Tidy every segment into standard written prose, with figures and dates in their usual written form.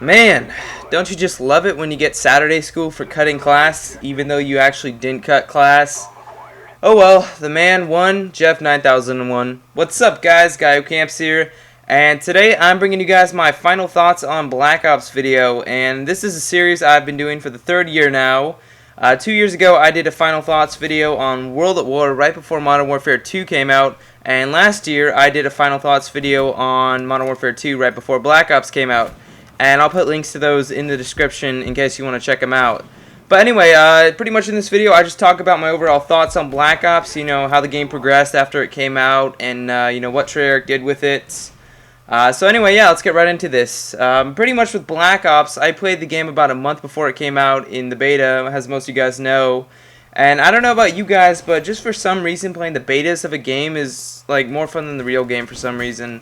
Man, don't you just love it when you get Saturday school for cutting class, even though you actually didn't cut class? Oh well, the man won, Jeff 9001. What's up, guys? Guy Who Camps here, and today I'm bringing you guys my final thoughts on Black Ops video, and this is a series I've been doing for the third year now. 2 years ago, I did a final thoughts video on World at War right before Modern Warfare 2 came out, and last year I did a final thoughts video on Modern Warfare 2 right before Black Ops came out. And I'll put links to those in the description in case you want to check them out. But anyway, pretty much in this video, I just talk about my overall thoughts on Black Ops, how the game progressed after it came out, and, what Treyarch did with it. So anyway, yeah, let's get right into this. Pretty much with Black Ops, I played the game about a month before it came out in the beta, as most of you guys know. And I don't know about you guys, but just for some reason, playing the betas of a game is, more fun than the real game for some reason.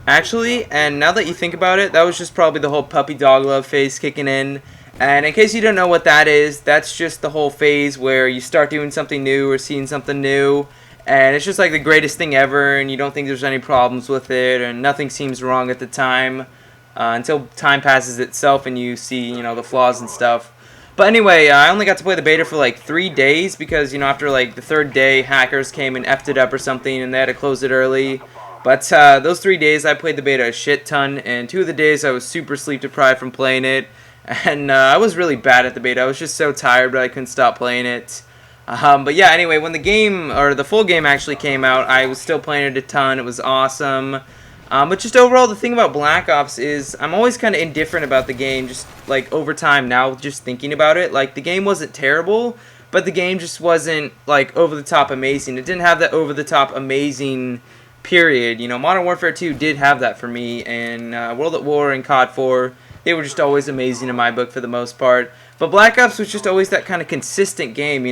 Actually, and now that you think about it, that was just probably the whole puppy dog love phase kicking in. And in case you don't know what that is, that's just the whole phase where you start doing something new or seeing something new, and it's just like the greatest thing ever, and you don't think there's any problems with it, and nothing seems wrong at the time, until time passes itself and you see, the flaws and stuff. But anyway, I only got to play the beta for 3 days because, after the third day, hackers came and effed it up or something, and they had to close it early. But those 3 days, I played the beta a shit ton, and 2 of the days I was super sleep deprived from playing it, and I was really bad at the beta. I was just so tired, but I couldn't stop playing it. But yeah, anyway, when the game, or the full game actually came out, I was still playing it a ton. It was awesome. But just overall, the thing about Black Ops is I'm always kind of indifferent about the game, just over time now, just thinking about it. The game wasn't terrible, but the game just wasn't over-the-top amazing. It didn't have that over-the-top amazing period. Modern Warfare 2 did have that for me, and World at War and COD 4, they were just always amazing in my book for the most part. But Black Ops was just always that kind of consistent game,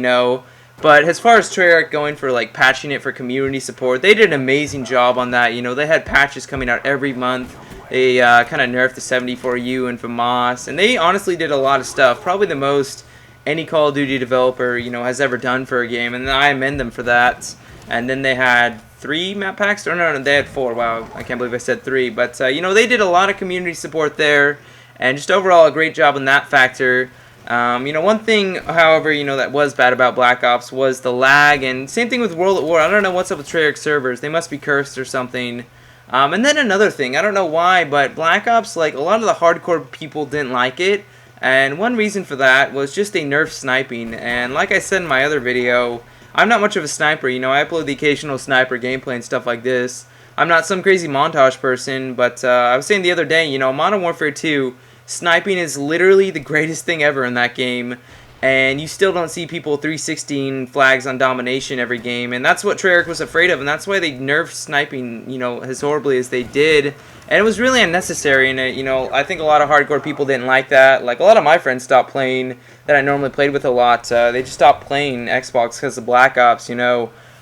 But as far as Treyarch going for patching it for community support, they did an amazing job on that. They had patches coming out every month. They kind of nerfed the 74U and FAMAS, and they honestly did a lot of stuff. Probably the most any Call of Duty developer, has ever done for a game, and I commend them for that. And then they had 3 map packs? Or no, they had 4. Wow, I can't believe I said 3. But, they did a lot of community support there. And just overall, a great job on that factor. One thing, however, that was bad about Black Ops was the lag. And same thing with World at War. I don't know what's up with Treyarch servers. They must be cursed or something. And then another thing. I don't know why, but Black Ops, a lot of the hardcore people didn't like it. And one reason for that was just they nerfed sniping. And like I said in my other video, I'm not much of a sniper, I upload the occasional sniper gameplay and stuff like this. I'm not some crazy montage person, but I was saying the other day, Modern Warfare 2, sniping is literally the greatest thing ever in that game, and you still don't see people 316 flags on domination every game, and that's what Treyarch was afraid of, and that's why they nerfed sniping, as horribly as they did, and it was really unnecessary, and I think a lot of hardcore people didn't like that. A lot of my friends stopped playing that I normally played with a lot. They just stopped playing Xbox because of Black Ops,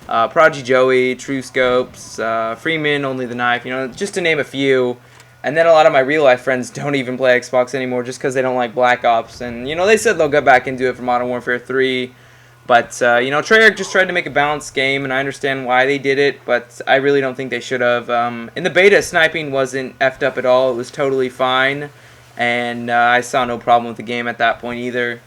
Prodigy Joey, True Scopes, Freeman, Only the Knife, just to name a few. And then a lot of my real-life friends don't even play Xbox anymore just because they don't like Black Ops. And, they said they'll get back into it for Modern Warfare 3. But, Treyarch just tried to make a balanced game, and I understand why they did it, but I really don't think they should have. In the beta, sniping wasn't effed up at all. It was totally fine, and I saw no problem with the game at that point either.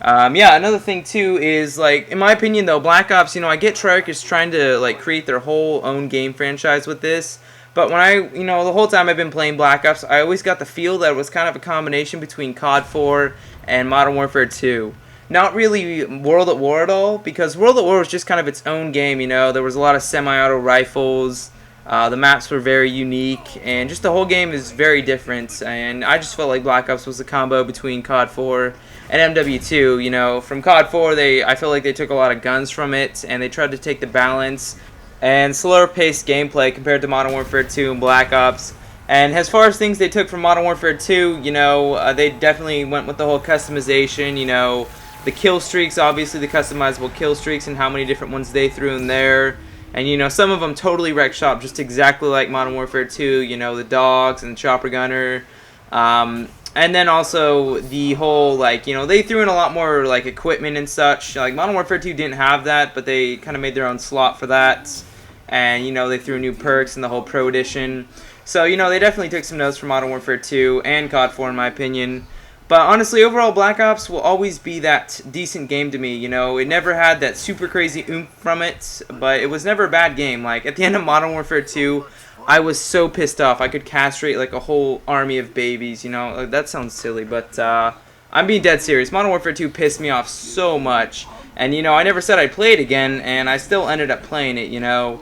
Yeah, another thing, too, is, in my opinion, though, Black Ops, I get Treyarch is trying to, create their whole own game franchise with this. But when the whole time I've been playing Black Ops, I always got the feel that it was kind of a combination between COD 4 and Modern Warfare 2. Not really World at War at all, because World at War was just kind of its own game, There was a lot of semi-auto rifles, the maps were very unique, and just the whole game is very different. And I just felt like Black Ops was a combo between COD 4 and MW2, From COD 4, I feel like they took a lot of guns from it, and they tried to take the balance and slower-paced gameplay compared to Modern Warfare 2 and Black Ops. And as far as things they took from Modern Warfare 2, they definitely went with the whole customization, the kill streaks, obviously the customizable kill streaks and how many different ones they threw in there. And, some of them totally wrecked shop, just exactly like Modern Warfare 2, the dogs and the chopper gunner. And then also the whole, they threw in a lot more, equipment and such. Modern Warfare 2 didn't have that, but they kind of made their own slot for that. And, they threw new perks in the whole Pro Edition. So, you know, they definitely took some notes from Modern Warfare 2 and COD 4 in my opinion. But honestly, overall, Black Ops will always be that decent game to me. You know, it never had that super crazy oomph from it, but it was never a bad game. Like, at the end of Modern Warfare 2, I was so pissed off. I could castrate, like, a whole army of babies, you know. That sounds silly, but I'm being dead serious. Modern Warfare 2 pissed me off so much. And, you know, I never said I'd play it again, and I still ended up playing it, you know.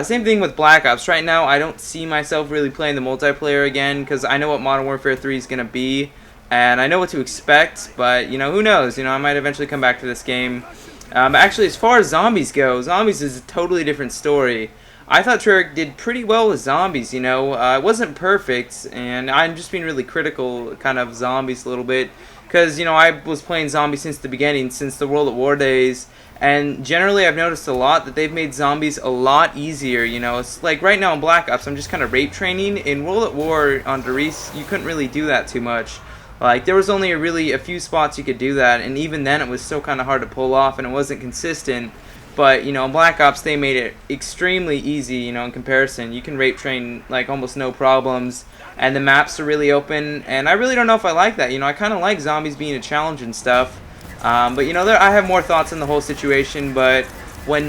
Same thing with Black Ops. Right now, I don't see myself really playing the multiplayer again, because I know what Modern Warfare 3 is going to be. And I know what to expect, but, you know, who knows? You know, I might eventually come back to this game. Actually, as far as zombies go, zombies is a totally different story. I thought Treyarch did pretty well with zombies, you know. It wasn't perfect, and I'm just being really critical kind of zombies a little bit. Because, you know, I was playing zombies since the beginning, since the World at War days. And generally, I've noticed a lot that they've made zombies a lot easier, you know. It's like right now in Black Ops, I'm just kind of rape training. In World at War on Darius, you couldn't really do that too much. Like, there was only a few spots you could do that, and even then it was still kind of hard to pull off, and it wasn't consistent. But, you know, in Black Ops, they made it extremely easy, you know, in comparison. You can rape train, like, almost no problems, and the maps are really open, and I really don't know if I like that. You know, I kind of like zombies being a challenge and stuff. But, you know, I have more thoughts on the whole situation, but when,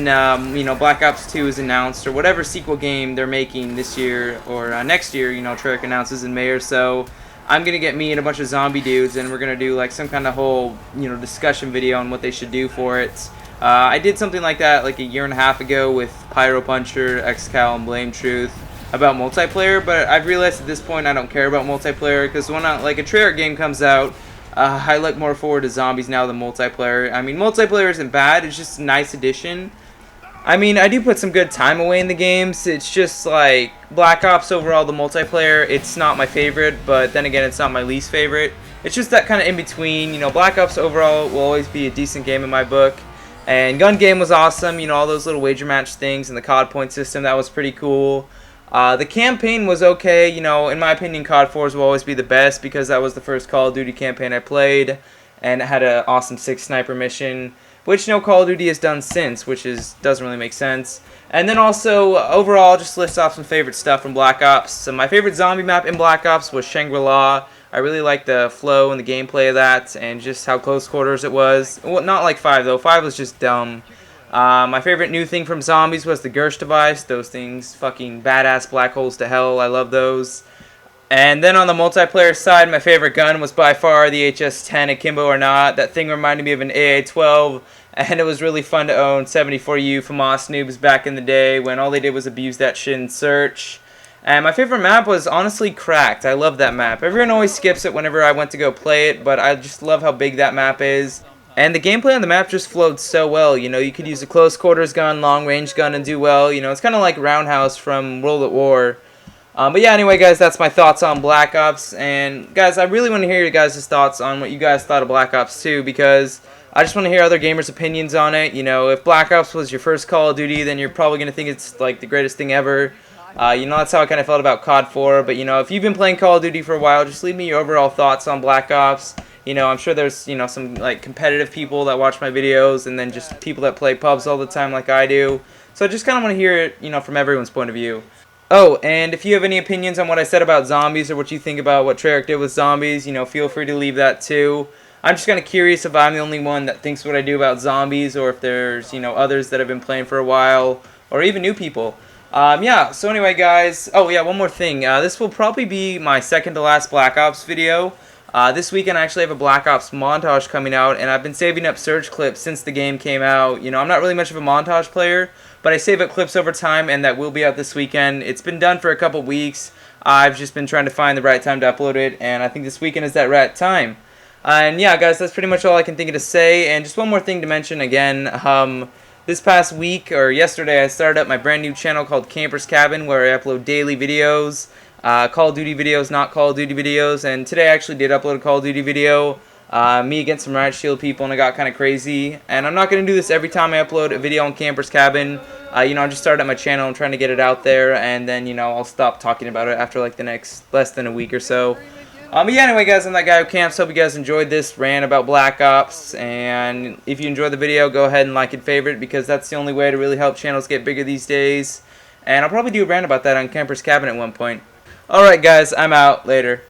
you know, Black Ops 2 is announced, or whatever sequel game they're making this year, or next year, you know, Treyarch announces in May or so, I'm going to get me and a bunch of zombie dudes, and we're going to do, like, some kind of whole, you know, discussion video on what they should do for it. I did something like that, like, a year and a half ago with Pyro Puncher, XCal, and Blame Truth about multiplayer, but I've realized at this point I don't care about multiplayer, because when, like, a Treyarch game comes out, I look more forward to zombies now than multiplayer. I mean, multiplayer isn't bad, it's just a nice addition. I mean, I do put some good time away in the games. It's just like Black Ops overall, the multiplayer, it's not my favorite, but then again, it's not my least favorite. It's just that kind of in between. You know, Black Ops overall will always be a decent game in my book. And gun game was awesome. You know, all those little wager match things and the COD point system, that was pretty cool. The campaign was okay. You know, in my opinion, COD 4s will always be the best because that was the first Call of Duty campaign I played, and it had an awesome 6 sniper mission, which no Call of Duty has done since, which doesn't really make sense. And then also, overall, just list off some favorite stuff from Black Ops. So my favorite zombie map in Black Ops was Shangri-La. I really liked the flow and the gameplay of that, and just how close quarters it was. Well, not like 5, though. 5 was just dumb. My favorite new thing from zombies was the Gersh device. Those things, fucking badass black holes to hell. I love those. And then on the multiplayer side, my favorite gun was by far the HS-10, akimbo or not. That thing reminded me of an AA-12, and it was really fun to own. 74U FAMAS noobs back in the day when all they did was abuse that shit in search. And my favorite map was honestly Cracked. I love that map. Everyone always skips it whenever I went to go play it, but I just love how big that map is. And the gameplay on the map just flowed so well. You know, you could use a close quarters gun, long range gun, and do well. You know, it's kind of like Roundhouse from World at War. But yeah, anyway, guys, that's my thoughts on Black Ops. And, guys, I really want to hear your guys' thoughts on what you guys thought of Black Ops 2, because I just want to hear other gamers' opinions on it. You know, if Black Ops was your first Call of Duty, then you're probably going to think it's, like, the greatest thing ever. You know, that's how I kind of felt about COD 4. But, you know, if you've been playing Call of Duty for a while, just leave me your overall thoughts on Black Ops. You know, I'm sure there's, you know, some, like, competitive people that watch my videos, and then just people that play pubs all the time like I do. So I just kind of want to hear it, you know, from everyone's point of view. Oh, and if you have any opinions on what I said about zombies, or what you think about what Treyarch did with zombies, you know, feel free to leave that too. I'm just kind of curious if I'm the only one that thinks what I do about zombies, or if there's, you know, others that have been playing for a while, or even new people. Yeah, so anyway, guys, oh yeah, one more thing. This will probably be my second to last Black Ops video. This weekend I actually have a Black Ops montage coming out, and I've been saving up surge clips since the game came out. You know, I'm not really much of a montage player, but I save up clips over time, and that will be out this weekend. It's been done for a couple weeks. I've just been trying to find the right time to upload it, and I think this weekend is that right time. And yeah, guys, that's pretty much all I can think of to say. And just one more thing to mention again. This past week, or yesterday, I started up my brand new channel called CampersCabin, where I upload daily videos. Call of Duty videos, not Call of Duty videos, and today I actually did upload a Call of Duty video, me against some Riot Shield people, and it got kind of crazy. And I'm not going to do this every time I upload a video on Campers Cabin. You know, I just started up my channel and trying to get it out there, and then, you know, I'll stop talking about it after like the next less than a week or so. But yeah, anyway, guys, I'm That Guy Who Camps. Hope you guys enjoyed this rant about Black Ops, and if you enjoyed the video, go ahead and like and favorite, because that's the only way to really help channels get bigger these days. And I'll probably do a rant about that on Campers Cabin at one point. Alright guys, I'm out. Later.